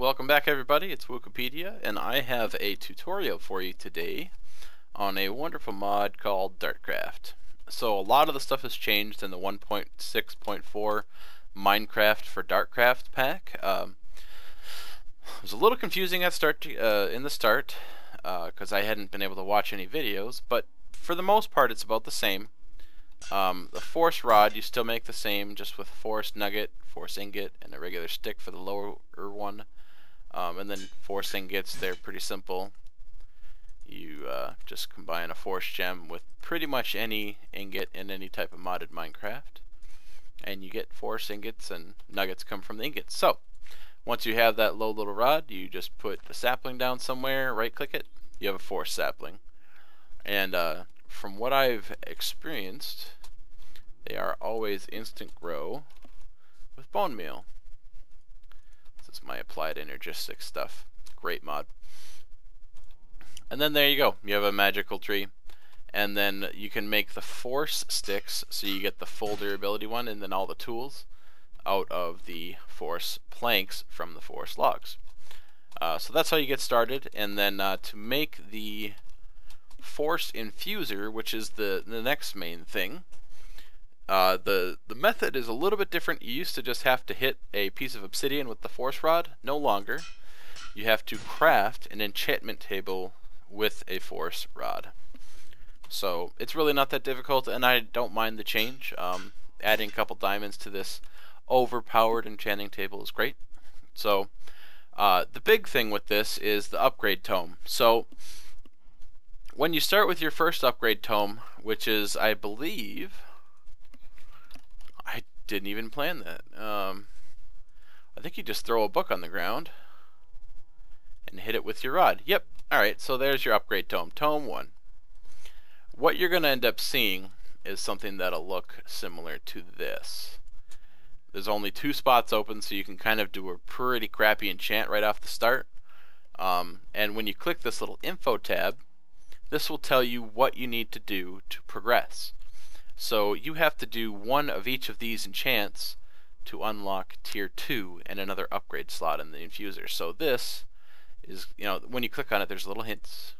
welcome back everybody, it's Wukepedia, and I have a tutorial for you today on a wonderful mod called Dartcraft. So a lot of the stuff has changed in the 1.6.4 Minecraft for Dartcraft pack. It was a little confusing at in the start, because I hadn't been able to watch any videos, but for the most part it's about the same. The force rod you still make the same, just with force nugget, force ingot, and a regular stick for the lower one. And then force ingots, they're pretty simple. You just combine a force gem with pretty much any ingot in any type of modded Minecraft, and you get force ingots, and nuggets come from the ingots. So once you have that low little rod, you just put a sapling down somewhere, right click it, you have a force sapling. And from what I've experienced, they are always instant grow with bone meal. This is my applied energistic stuff. Great mod. And then there you go. You have a magical tree. And then you can make the force sticks, so you get the full durability one, and then all the tools out of the force planks from the force logs. So that's how you get started. And then to make the force infuser, which is the next main thing, the method is a little bit different. You used to just have to hit a piece of obsidian with the force rod. No longer. You have to craft an enchantment table with a force rod. So it's really not that difficult, and I don't mind the change. Adding a couple diamonds to this overpowered enchanting table is great. So the big thing with this is the upgrade tome. So when you start with your first upgrade tome, which is, I believe, I didn't even plan that. I think you just throw a book on the ground and hit it with your rod. Yep. Alright, so there's your upgrade tome. Tome 1. What you're going to end up seeing is something that'll look similar to this. There's only 2 spots open, so you can kind of do a pretty crappy enchant right off the start. And when you click this little info tab, this will tell you what you need to do to progress. So you have to do one of each of these enchants to unlock tier 2 and another upgrade slot in the infuser. So this is, when you click on it, there's little hints.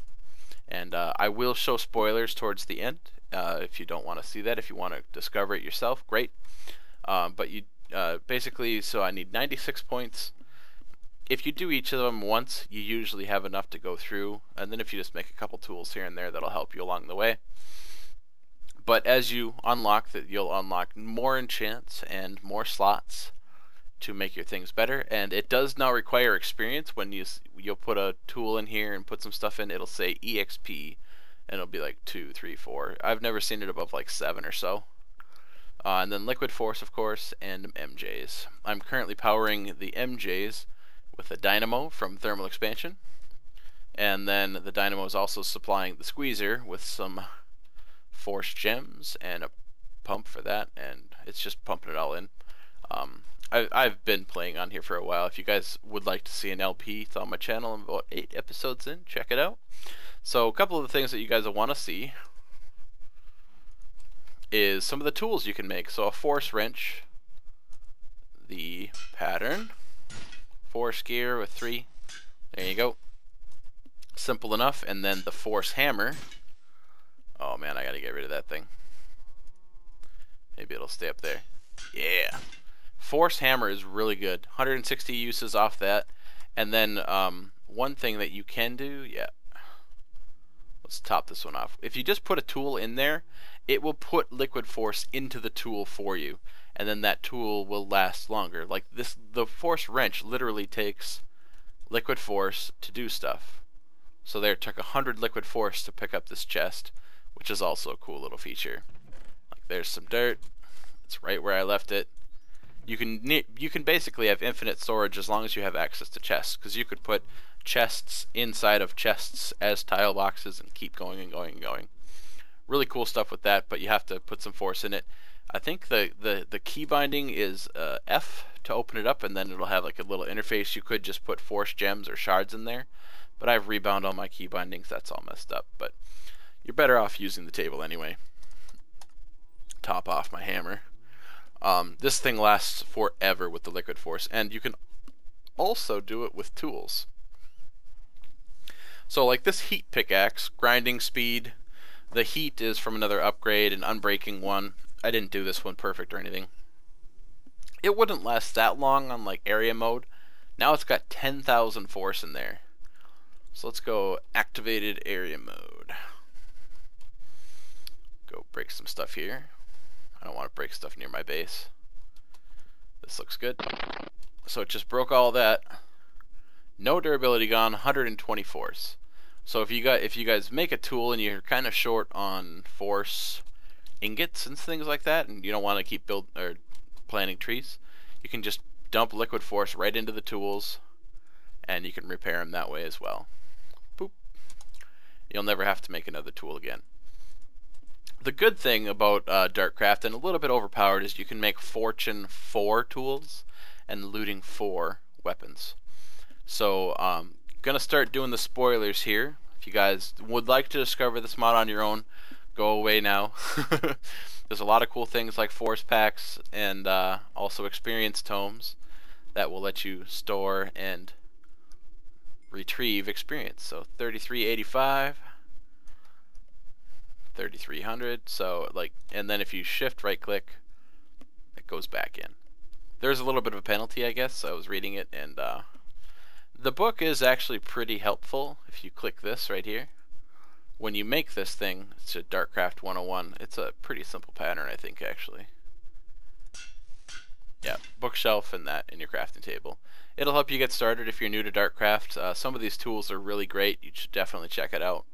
And I will show spoilers towards the end if you don't want to see that. If you want to discover it yourself, great. But you basically, so I need 96 points. If you do each of them once, you usually have enough to go through, and then if you just make a couple tools here and there, that'll help you along the way. But as you unlock that, you'll unlock more enchants and more slots to make your things better. And it does now require experience. When you'll put a tool in here and put some stuff in, it'll say EXP, and it'll be like 2, 3, 4. I've never seen it above like 7 or so. And then liquid force, of course, and MJs. I'm currently powering the MJs with a dynamo from thermal expansion, and then the dynamo is also supplying the squeezer with some force gems and a pump for that, and it's just pumping it all in. I've been playing on here for a while. If you guys would like to see an LP, it's on my channel. I'm about 8 episodes in. Check it out. So a couple of the things that you guys will want to see is some of the tools you can make. So a force wrench, the pattern, force gear with 3, there you go, simple enough. And then the force hammer. Oh man, I gotta get rid of that thing. Maybe it'll stay up there. Yeah, force hammer is really good. 160 uses off that. And then one thing that you can do, let's top this one off. If you just put a tool in there, it will put liquid force into the tool for you, and then that tool will last longer. Like this, the force wrench literally takes liquid force to do stuff. So there, it took 100 liquid force to pick up this chest, which is also a cool little feature. Like there's some dirt. It's right where I left it. You can basically have infinite storage as long as you have access to chests, because you could put chests inside of chests as tile boxes and keep going and going and going. Really cool stuff with that, but you have to put some force in it. I think the key binding is F to open it up, and then it'll have like a little interface. You could just put force gems or shards in there, but I've rebound all my key bindings. That's all messed up, but you're better off using the table anyway. Top off my hammer. This thing lasts forever with the liquid force, and you can also do it with tools. So like this heat pickaxe, grinding speed, the heat is from another upgrade, an unbreaking one. I didn't do this one perfect or anything. It wouldn't last that long on like area mode. Now it's got 10,000 force in there. So let's go activated area mode. Go break some stuff here. I don't want to break stuff near my base. This looks good. So it just broke all that. No durability gone, 120 force. So if you guys make a tool and you're kind of short on force ingots and things like that, and you don't want to keep planting trees, you can just dump liquid force right into the tools, and you can repair them that way as well. Boop. You'll never have to make another tool again. The good thing about Dartcraft, and a little bit overpowered, is you can make Fortune 4 tools and looting 4 weapons. So gonna start doing the spoilers here. If you guys would like to discover this mod on your own, go away now. There's a lot of cool things like force packs and also experience tomes that will let you store and retrieve experience. So 3385, 3300. So like, and then if you shift right click, it goes back in. There's a little bit of a penalty, I guess. I was reading it, and the book is actually pretty helpful. If you click this right here, when you make this thing, it's a Dartcraft 101. It's a pretty simple pattern, I think, actually. Yeah, bookshelf and that in your crafting table. It'll help you get started if you're new to Dartcraft. Some of these tools are really great. You should definitely check it out.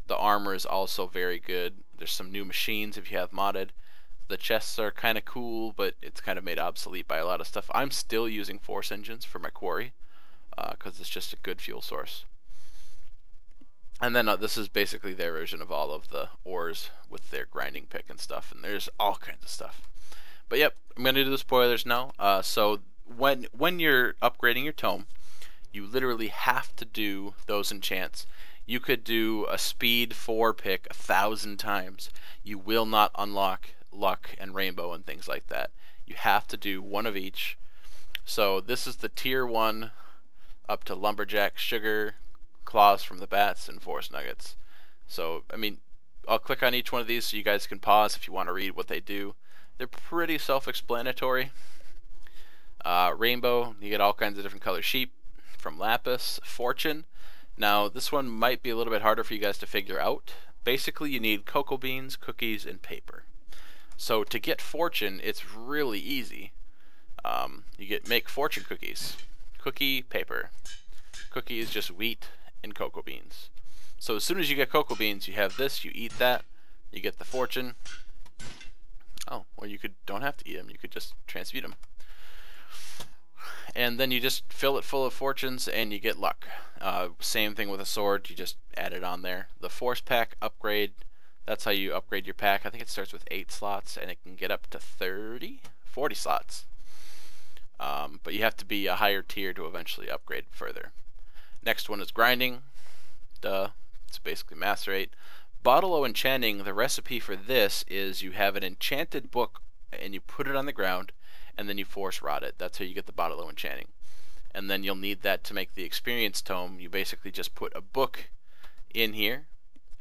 The armor is also very good. There's some new machines if you have modded. The chests are kind of cool, but it's kind of made obsolete by a lot of stuff. I'm still using force engines for my quarry because it's just a good fuel source. And then this is basically their version of all of the ores with their grinding pick and stuff, and there's all kinds of stuff. But yep, I'm going to do the spoilers now. So when you're upgrading your tome, you literally have to do those enchants. You could do a speed 4 pick 1,000 times. You will not unlock luck and rainbow and things like that. You have to do one of each. So this is the tier 1 up to lumberjack, sugar, claws from the bats, and force nuggets. So I mean, I'll click on each one of these so you guys can pause if you want to read what they do. They're pretty self-explanatory. Rainbow, you get all kinds of different color sheep from lapis. Fortune, now this one might be a little bit harder for you guys to figure out. Basically you need cocoa beans, cookies, and paper. So to get fortune, it's really easy. Make fortune cookies. Cookie, paper. Cookie is just wheat and cocoa beans. So as soon as you get cocoa beans, you have this, you eat that, you get the fortune. Oh, or you don't have to eat them, you could just transmute them. And then you just fill it full of fortunes and you get luck. Same thing with a sword, you just add it on there. The force pack upgrade, that's how you upgrade your pack. I think it starts with 8 slots and it can get up to 40 slots. But you have to be a higher tier to eventually upgrade further. Next one is grinding. Duh. It's basically macerate. Bottle o' enchanting, the recipe for this is you have an enchanted book and you put it on the ground and then you force rot it. That's how you get the bottle o' enchanting. And then you'll need that to make the experience tome. You basically just put a book in here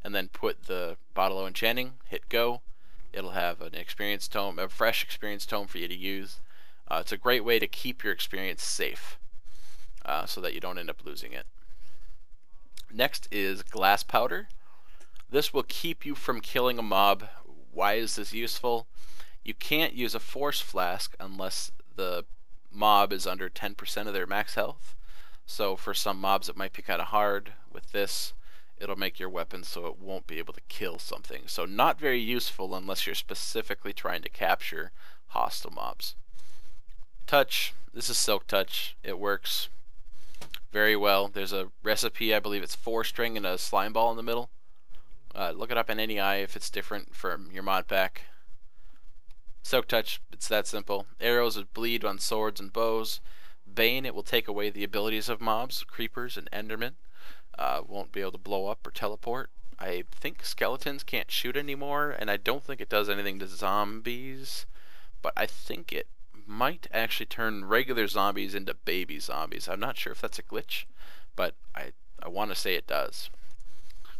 and then put the bottle o' enchanting, hit go. It'll have an experience tome, a fresh experience tome for you to use. It's a great way to keep your experience safe so that you don't end up losing it. Next is glass powder. This will keep you from killing a mob. Why is this useful? You can't use a force flask unless the mob is under 10% of their max health. So for some mobs it might be kind of hard. With this, it'll make your weapon so it won't be able to kill something. So not very useful unless you're specifically trying to capture hostile mobs. Touch. This is silk touch. It works very well. There's a recipe, I believe it's 4-string and a slime ball in the middle. Look it up in any eye if it's different from your mod pack. Silk touch, it's that simple. Arrows would bleed on swords and bows. Bane, it will take away the abilities of mobs, creepers and endermen. Won't be able to blow up or teleport. I think skeletons can't shoot anymore, and I don't think it does anything to zombies, but I think it might actually turn regular zombies into baby zombies. I'm not sure if that's a glitch, but I want to say it does.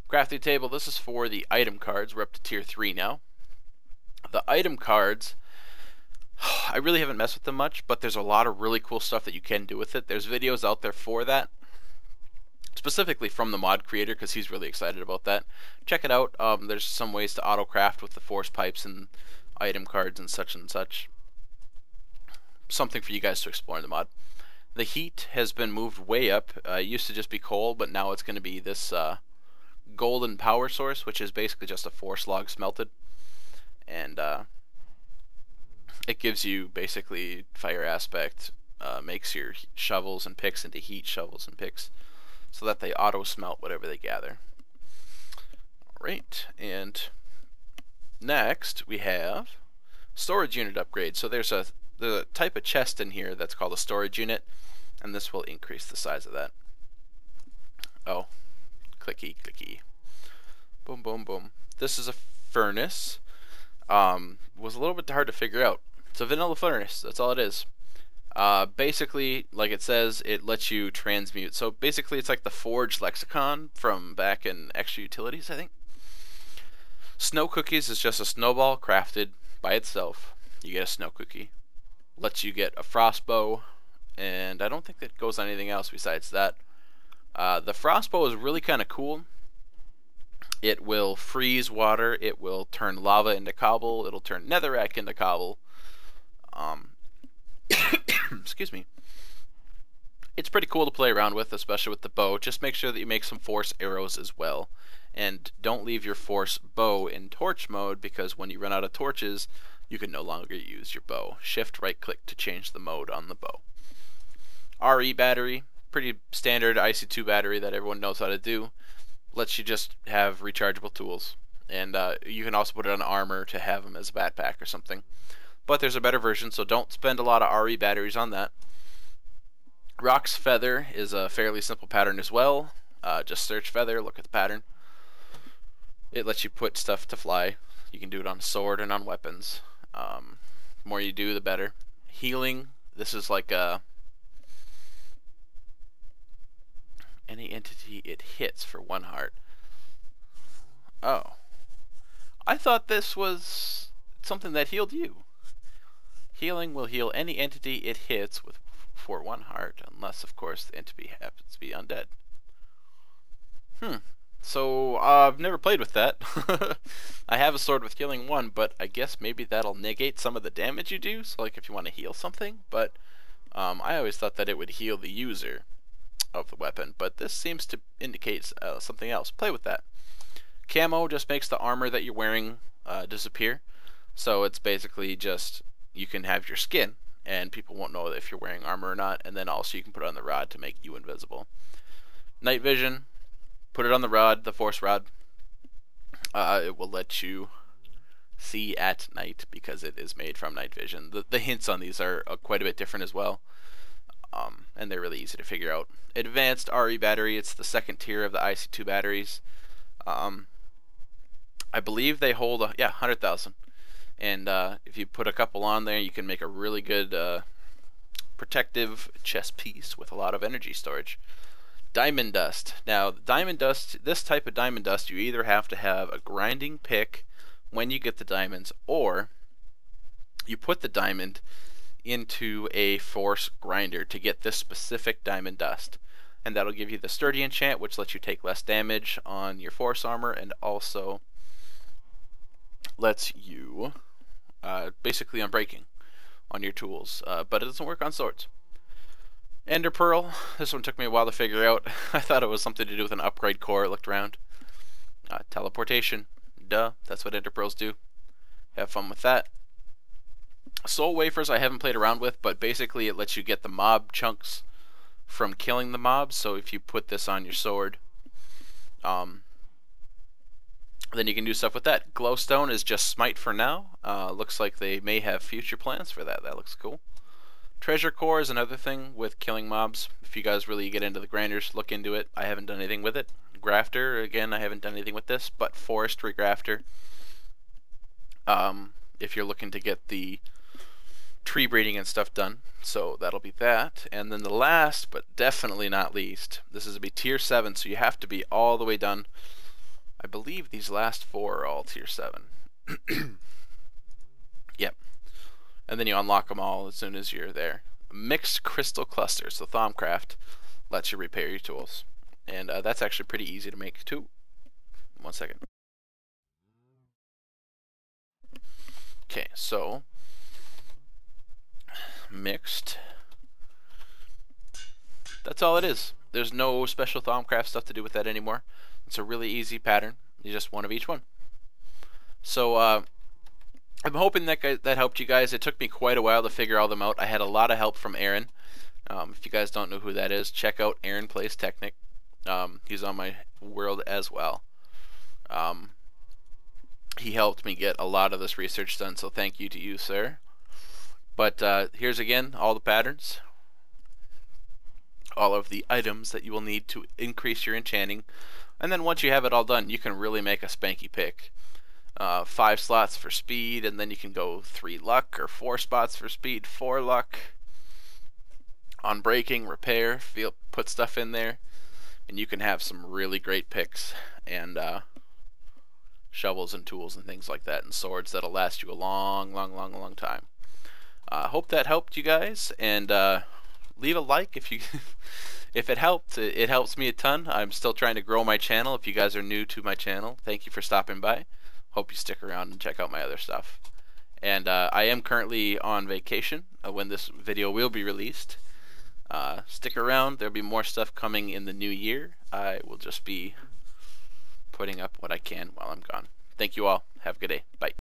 Crafting table, this is for the item cards. We're up to tier 3 now. The item cards, I really haven't messed with them much, but there's a lot of really cool stuff that you can do with it. There's videos out there for that, specifically from the mod creator, because he's really excited about that. Check it out. There's some ways to auto craft with the force pipes and item cards and such. Something for you guys to explore in the mod. The heat has been moved way up. It used to just be coal, but now it's going to be this golden power source, which is basically just a force log smelted. And it gives you basically fire aspect, makes your shovels and picks into heat shovels and picks, so that they auto smelt whatever they gather. Alright, and next we have storage unit upgrade. So there's a type of chest in here that's called a storage unit, and this will increase the size of that. Oh, clicky clicky. Boom boom boom. This is a furnace. Was a little bit hard to figure out. It's a vanilla furnace, that's all it is. Basically, like it says, it lets you transmute. So basically it's like the Forge lexicon from back in Extra Utilities, I think. Snow cookies is just a snowball crafted by itself. You get a snow cookie. Lets you get a frost bow, and I don't think that goes on anything else besides that. The frost bow is really kind of cool. It will freeze water, it will turn lava into cobble, it'll turn netherrack into cobble. Excuse me. It's pretty cool to play around with, especially with the bow. Just make sure that you make some force arrows as well. And don't leave your force bow in torch mode, because when you run out of torches, you can no longer use your bow. Shift right click to change the mode on the bow. RE battery, pretty standard IC2 battery that everyone knows how to do. Lets you just have rechargeable tools, and you can also put it on armor to have them as a backpack or something. But there's a better version, so don't spend a lot of RE batteries on that. Rock's feather is a fairly simple pattern as well. Just search feather, look at the pattern. It lets you put stuff to fly. You can do it on sword and on weapons. The more you do, the better. Healing, this is like any entity it hits for 1 heart. Oh. I thought this was something that healed you. Healing will heal any entity it hits for 1 heart, unless, of course, the entity happens to be undead. So, I've never played with that. I have a sword with healing 1, but I guess maybe that'll negate some of the damage you do, so like if you want to heal something, but I always thought that it would heal the user of the weapon, but this seems to indicate something else. Play with that. Camo just makes the armor that you're wearing disappear, so it's basically just, you can have your skin, and people won't know if you're wearing armor or not, and then also you can put it on the rod to make you invisible. Night vision, put it on the rod, the force rod. It will let you see at night, because it is made from night vision. The hints on these are quite a bit different as well, and they're really easy to figure out. Advanced RE battery, it's the 2nd tier of the IC2 batteries. I believe they hold 100,000, and if you put a couple on there, you can make a really good protective chest piece with a lot of energy storage. Diamond dust. Now, diamond dust, this type of diamond dust, you either have to have a grinding pick when you get the diamonds, or you put the diamond into a force grinder to get this specific diamond dust, and that'll give you the sturdy enchant, which lets you take less damage on your force armor, and also lets you basically unbreaking on your tools, but it doesn't work on swords. Ender Pearl, this one took me a while to figure out. I thought it was something to do with an upgrade core. I looked around. Teleportation, duh, that's what Ender Pearls do. Have fun with that. Soul Wafers I haven't played around with, but basically it lets you get the mob chunks from killing the mobs, so if you put this on your sword, then you can do stuff with that. Glowstone is just smite for now. Looks like they may have future plans for that. That looks cool. Treasure Core is another thing with killing mobs. If you guys really get into the grinders, look into it. I haven't done anything with it. Grafter, again, I haven't done anything with this, but Forestry Grafter. If you're looking to get the tree breeding and stuff done. So that'll be that. And then the last, but definitely not least, this is to be tier 7, so you have to be all the way done. I believe these last 4 are all tier 7. Yep. And then you unlock them all as soon as you're there. Mixed crystal clusters. So Dartcraft lets you repair your tools. And that's actually pretty easy to make too. 1 second. Okay, so mixed. That's all it is. There's no special Dartcraft stuff to do with that anymore. It's a really easy pattern. You just one of each one. So I'm hoping that helped you guys. It took me quite a while to figure all them out. I had a lot of help from Aaron. If you guys don't know who that is, check out Aaron Plays Technic. He's on my world as well. He helped me get a lot of this research done, so thank you to you, sir. But here's again all the patterns, all of the items that you will need to increase your enchanting, and then once you have it all done, you can really make a spanky pick. 5 slots for speed, and then you can go 3 luck, or 4 spots for speed, 4 luck. On breaking, repair, put stuff in there, and you can have some really great picks, and shovels and tools and things like that, and swords that'll last you a long time. Hope that helped you guys, and leave a like if you if it helped. It helps me a ton. I'm still trying to grow my channel. If you guys are new to my channel, thank you for stopping by. Hope you stick around and check out my other stuff. And I am currently on vacation when this video will be released. Stick around. There'll be more stuff coming in the new year. I will just be putting up what I can while I'm gone. Thank you all. Have a good day. Bye.